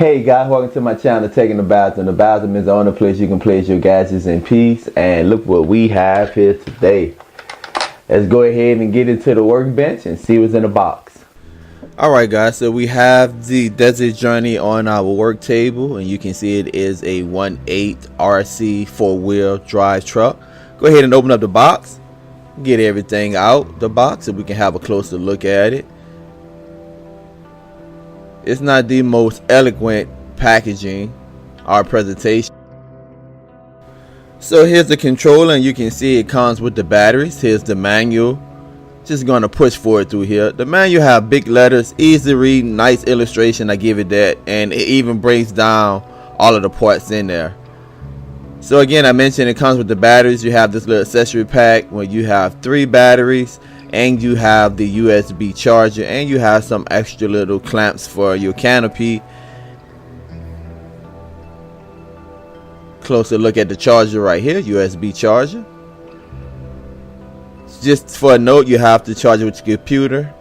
Hey guys, welcome to my channel, Taking the Bathroom. The bathroom is the only place you can place your gadgets in peace. And look what we have here today. Let's go ahead and get into the workbench and see what's in the box. Alright guys, so we have the Desert Journey on our work table, and you can see it is a 1.8 RC 4-wheel drive truck. Go ahead and open up the box, get everything out the box so we can have a closer look at it. It's not the most eloquent packaging or presentation. So here's the controller, and you can see it comes with the batteries. Here's the manual. Just gonna push forward through here. The manual have big letters, easy read, nice illustration, I give it that, and it even breaks down all of the parts in there. So again, I mentioned it comes with the batteries. You have this little accessory pack where you have 3 batteries, and you have the USB charger, and you have some extra little clamps for your canopy. Closer look at the charger right here, USB charger. Just for a note, you have to charge it with your computer.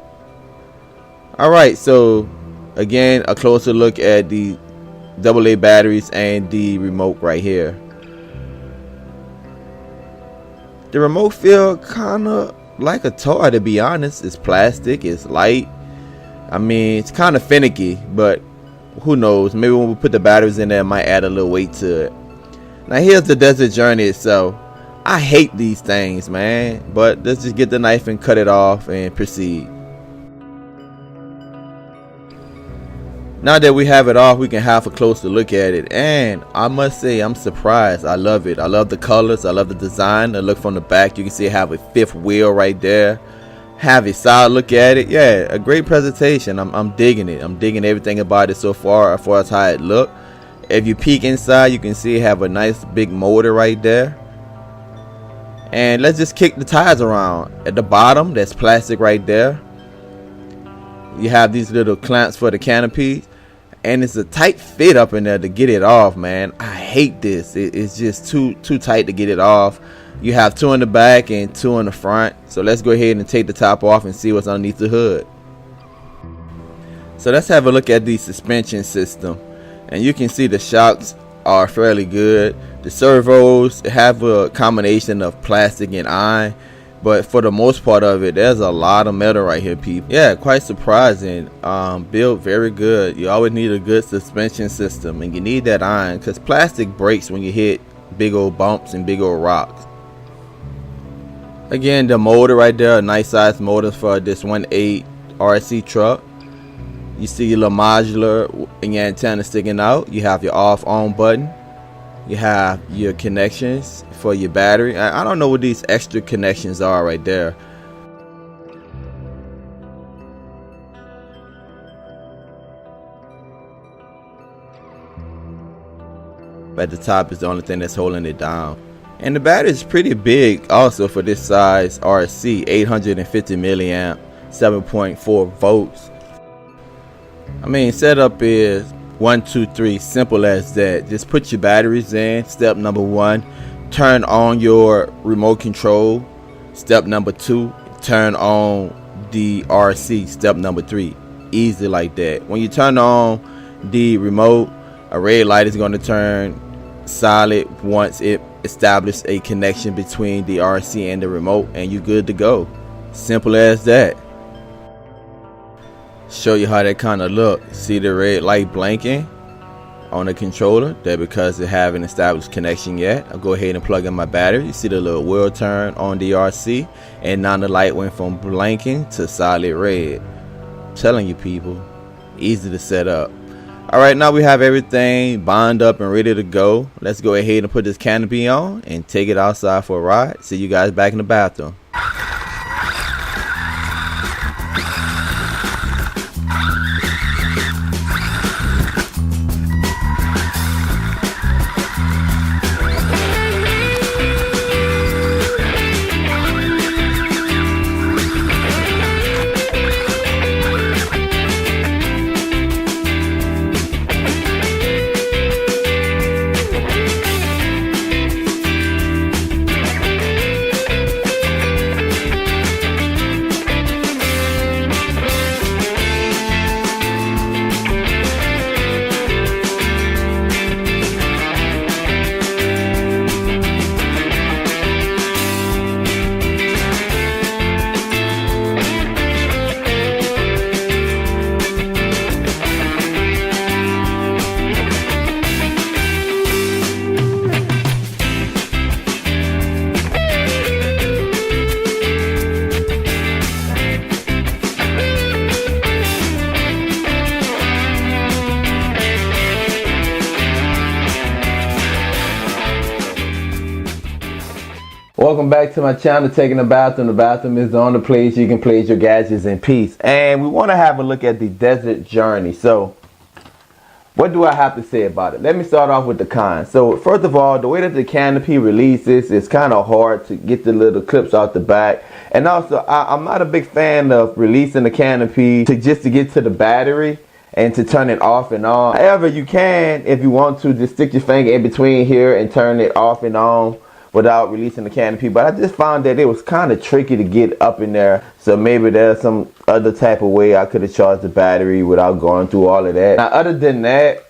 Alright, so again, a closer look at the AA batteries and the remote right here. The remote feel kinda like a toy, to be honest. It's plastic, it's light. I mean, it's kind of finicky, but who knows, maybe when we put the batteries in there, it might add a little weight to it. Now here's the Desert Journey itself. I hate these things, man, but let's just get the knife and cut it off and proceed. Now that we have it off, we can have a closer look at it, and I must say I'm surprised. I love it. I love the colors, I love the design. I look from the back, you can see I have a 5th wheel right there. Have a solid look at it. Yeah, a great presentation. I'm digging it. I'm digging everything about it so far as far as how it look. If you peek inside, you can see it have a nice big motor right there. And let's just kick the tires around. At the bottom, that's plastic right there. You have these little clamps for the canopy, and it's a tight fit up in there to get it off, man. I hate this. It's just too tight to get it off. You have 2 in the back and 2 in the front. So let's go ahead and take the top off and see what's underneath the hood. So let's have a look at the suspension system, and you can see the shocks are fairly good. The servos have a combination of plastic and iron, but for the most part of it, there's a lot of metal right here, people. Yeah, quite surprising. Built very good. You always need a good suspension system, and you need that iron because plastic breaks when you hit big old bumps and big old rocks. Again, the motor right there, a nice size motor for this 1.8 RC truck. You see your little modular and your antenna sticking out. You have your off on button. You have your connections for your battery. I don't know what these extra connections are right there. At the top is the only thing that's holding it down. And the battery is pretty big also for this size RC, 850 milliamp, 7.4 volts. I mean, setup is 1, 2, 3, simple as that. Just put your batteries in. Step number 1, turn on your remote control. Step number 2, turn on the RC. Step number 3, easy like that. When you turn on the remote, a red light is going to turn solid once it establishes a connection between the RC and the remote, and you're good to go. Simple as that. Show you how that kind of look. See the red light blinking on the controller? That because it haven't established connection yet. I'll go ahead and plug in my battery. You see the little wheel turn on the RC, and now the light went from blinking to solid red. I'm telling you, people, easy to set up. Alright, now we have everything bound up and ready to go. Let's go ahead and put this canopy on and take it outside for a ride. See you guys back in the bathroom. Welcome back to my channel, Taking a Bathroom. The bathroom is the only place you can place your gadgets in peace. And we want to have a look at the desert journey. So what do I have to say about it? Let me start off with the cons. So first of all, the way that the canopy releases is kind of hard to get the little clips out the back. And also, I'm not a big fan of releasing the canopy just to get to the battery and to turn it off and on. However, you can, if you want to, just stick your finger in between here and turn it off and on without releasing the canopy. But I just found that it was kind of tricky to get up in there. So maybe there's some other type of way I could have charged the battery without going through all of that. Now, other than that,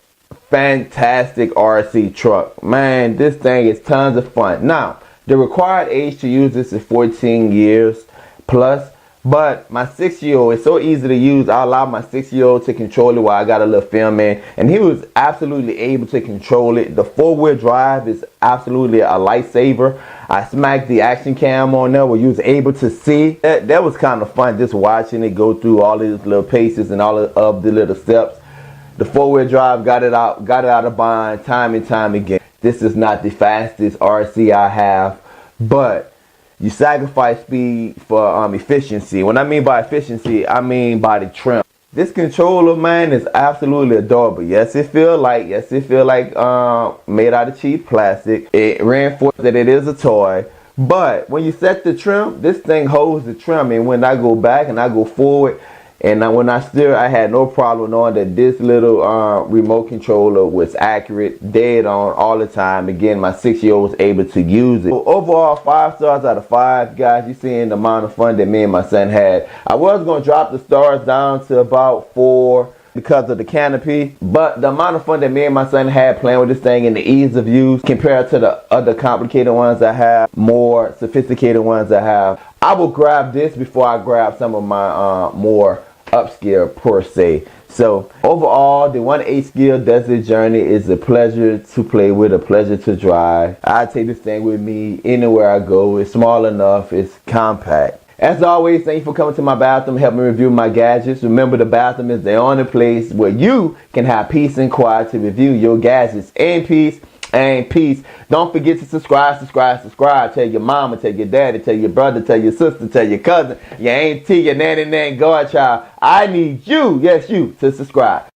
fantastic RC truck. Man, this thing is tons of fun. Now, the required age to use this is 14 years plus. But my 6-year-old is so easy to use. I allow my 6-year-old to control it while I got a little film in, and he was absolutely able to control it. The 4-wheel drive is absolutely a lifesaver. I smacked the action cam on there where you was able to see. That was kind of fun, just watching it go through all these little paces and all of the little steps. The 4-wheel drive got it out of bind time and time again. This is not the fastest RC I have, but you sacrifice speed for efficiency. When I mean by efficiency, I mean by the trim. This controller, man, is absolutely adorable. Yes, it feel like made out of cheap plastic. It reinforces that it is a toy. But when you set the trim, this thing holds the trim. And when I go back and I go forward, and when I steer, I had no problem knowing that this little remote controller was accurate, dead on all the time. Again, my 6-year-old was able to use it. So overall, 5 stars out of 5, guys. You're seeing the amount of fun that me and my son had. I was going to drop the stars down to about 4 because of the canopy, but the amount of fun that me and my son had playing with this thing and the ease of use compared to the other complicated ones I have, more sophisticated ones I have, I will grab this before I grab some of my more upscale per se. So overall, the 1/8 scale desert journey is a pleasure to play with, a pleasure to drive. I take this thing with me anywhere I go. It's small enough, it's compact. As always, thank you for coming to my bathroom, help me review my gadgets. Remember, the bathroom is the only place where you can have peace and quiet to review your gadgets in peace and peace. Don't forget to subscribe. Tell your mama, tell your daddy, tell your brother, tell your sister, tell your cousin, your auntie, your nanny, godchild. I need you, yes you, to subscribe.